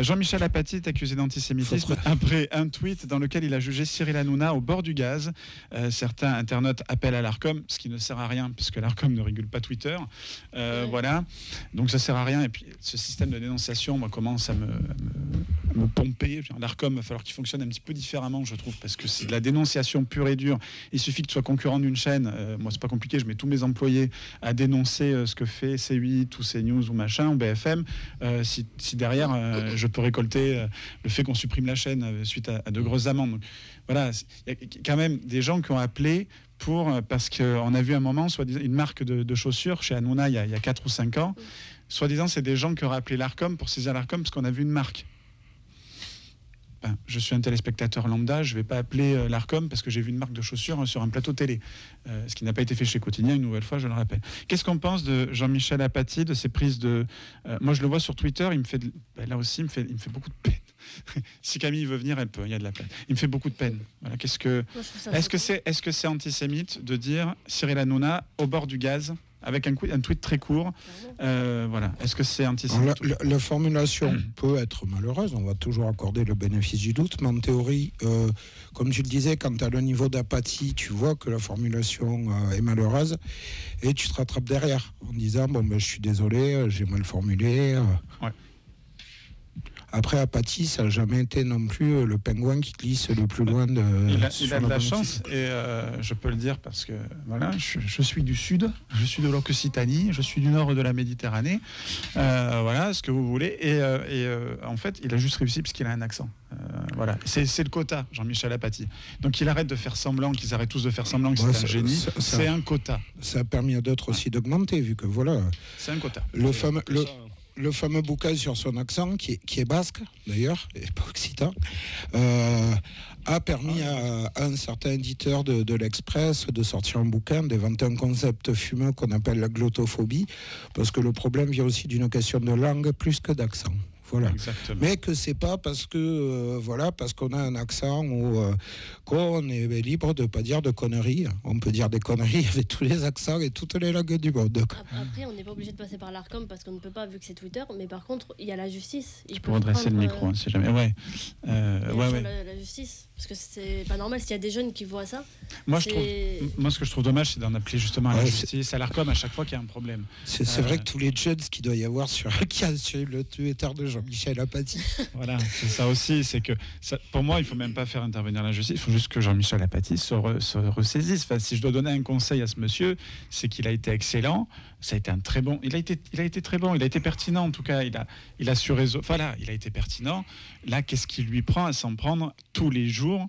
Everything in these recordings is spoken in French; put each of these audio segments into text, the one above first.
Jean-Michel Apathy est accusé d'antisémitisme après un tweet dans lequel il a jugé Cyril Hanouna au bord du gaz. Certains internautes appellent à l'Arcom, ce qui ne sert à rien puisque l'Arcom ne régule pas Twitter. Voilà, donc ça sert à rien. Et puis ce système de dénonciation, moi, commence à me pomper. L'Arcom va falloir qu'il fonctionne un petit peu différemment, je trouve, parce que c'est de la dénonciation pure et dure. Il suffit que tu sois concurrent d'une chaîne. Moi, c'est pas compliqué. Je mets tous mes employés à dénoncer ce que fait C8 ou CNews ou machin ou BFM. Si derrière je peux récolter le fait qu'on supprime la chaîne suite à de grosses amendes. Donc, voilà, il y a quand même des gens qui ont appelé parce qu'on a vu un moment, soit-disant, une marque de chaussures chez Hanouna il y a 4 ou 5 ans. Soi-disant, c'est des gens qui auraient appelé l'Arcom pour saisir l'Arcom parce qu'on a vu une marque. Ben, je suis un téléspectateur lambda, je ne vais pas appeler l'Arcom parce que j'ai vu une marque de chaussures sur un plateau télé. Ce qui n'a pas été fait chez Quotidien, une nouvelle fois, je le rappelle. Qu'est-ce qu'on pense de Jean-Michel Apathy, de ses prises de... moi, je le vois sur Twitter, là aussi, il me fait beaucoup de peine. Si Camille veut venir, elle peut, il y a de la peine. Il me fait beaucoup de peine. Voilà, est-ce que c'est antisémite de dire Cyril Hanouna au bord du gaz avec un tweet très court, voilà. Est-ce que c'est antisémite? La formulation peut être malheureuse, on va toujours accorder le bénéfice du doute, mais en théorie, comme tu le disais, quand tu as le niveau d'apathie, tu vois que la formulation est malheureuse, et tu te rattrapes derrière, en disant, bon, ben, je suis désolé, j'ai mal formulé. Ouais. Après, Apathy, ça n'a jamais été non plus le pingouin qui glisse le plus loin de... Il a de la chance, et je peux le dire parce que voilà, je suis du sud, je suis de l'Occitanie, je suis du nord de la Méditerranée, voilà, ce que vous voulez, et en fait, il a juste réussi parce qu'il a un accent. Voilà, c'est le quota, Jean-Michel Apathy. Donc il arrête de faire semblant, qu'ils arrêtent tous de faire semblant que c'est un génie, c'est un quota. Ça a permis à d'autres aussi d'augmenter, vu que voilà... C'est un quota. Le fameux bouquin sur son accent, qui est basque d'ailleurs, et pas occitan, a permis à un certain éditeur de l'Express de sortir un bouquin, d'inventer un concept fumeux qu'on appelle la glottophobie, parce que le problème vient aussi d'une question de langue plus que d'accent. Voilà. Exactement. Mais que c'est pas parce que parce qu'on a un accent ou qu'on est libre de pas dire de conneries. On peut dire des conneries avec tous les accents et toutes les langues du monde. Après, on n'est pas obligé de passer par l'Arcom parce qu'on ne peut pas, vu que c'est Twitter. Mais par contre, il y a la justice. Je peux redresser le micro, hein, si jamais. Ouais. La justice, parce que c'est pas normal s'il y a des jeunes qui voient ça. Moi, ce que je trouve dommage, c'est d'en appeler justement à la justice, à l'Arcom à chaque fois qu'il y a un problème. C'est vrai que tous les jeunes qu'il doit y avoir sur le Twitter de Jean-Michel Apathy. Voilà, c'est ça aussi, c'est que pour moi, il faut même pas faire intervenir la justice, il faut juste que Jean-Michel Apathy se ressaisisse. Enfin, si je dois donner un conseil à ce monsieur, c'est qu'il a été excellent, ça a été un très bon, il a été très bon, il a été pertinent en tout cas, il a su résoudre, voilà, il a été pertinent. Là, qu'est-ce qui lui prend à s'en prendre tous les jours?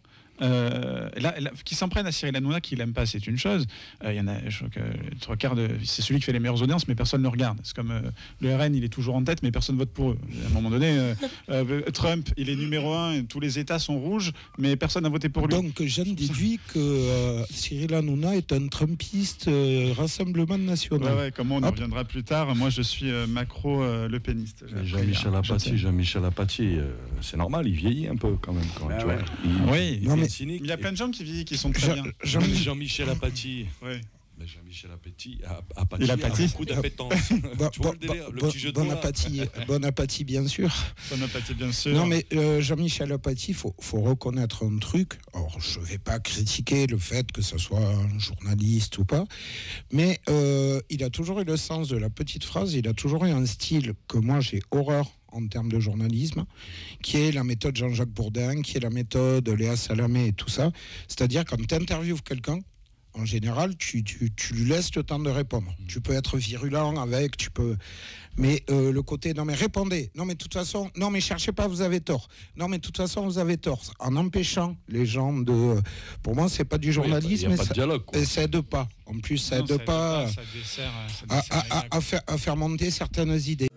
Qui s'en prennent à Cyril Hanouna, qui l'aime pas, c'est une chose. Il y en a, je crois que les 3/4 c'est celui qui fait les meilleures audiences, mais personne ne le regarde. C'est comme le RN, il est toujours en tête, mais personne vote pour eux. À un moment donné, Trump, il est numéro 1, et tous les États sont rouges, mais personne n'a voté pour lui. Donc, j'en déduis que Cyril Hanouna est un Trumpiste Rassemblement National. Ouais, comme on y reviendra plus tard. Moi, je suis macro-le péniste. Jean-Michel Apathy, c'est normal, il vieillit un peu quand même. Oui. Cynique. Il y a plein de gens qui vivent, qui sont très bien. Jean-Michel Apathy. Oui. Mais Jean-Michel Apathy il a beaucoup d'appétence. Bon appétit, bien sûr. Bon appétit, bien sûr. Non, mais Jean-Michel Apathy, faut reconnaître un truc. Alors, je ne vais pas critiquer le fait que ce soit un journaliste ou pas, mais il a toujours eu le sens de la petite phrase, il a toujours eu un style que moi j'ai horreur en termes de journalisme, qui est la méthode Jean-Jacques Bourdin, qui est la méthode Léa Salamé et tout ça. C'est-à-dire, quand tu interviews quelqu'un, en général, tu lui laisses le temps de répondre. Tu peux être virulent avec, mais le côté, non mais répondez, non mais de toute façon, non mais cherchez pas, vous avez tort. Non mais de toute façon, vous avez tort. En empêchant les gens de... Pour moi, c'est pas du journalisme, y a pas de dialogue, et ça aide pas. En plus, ça aide pas à faire monter certaines idées.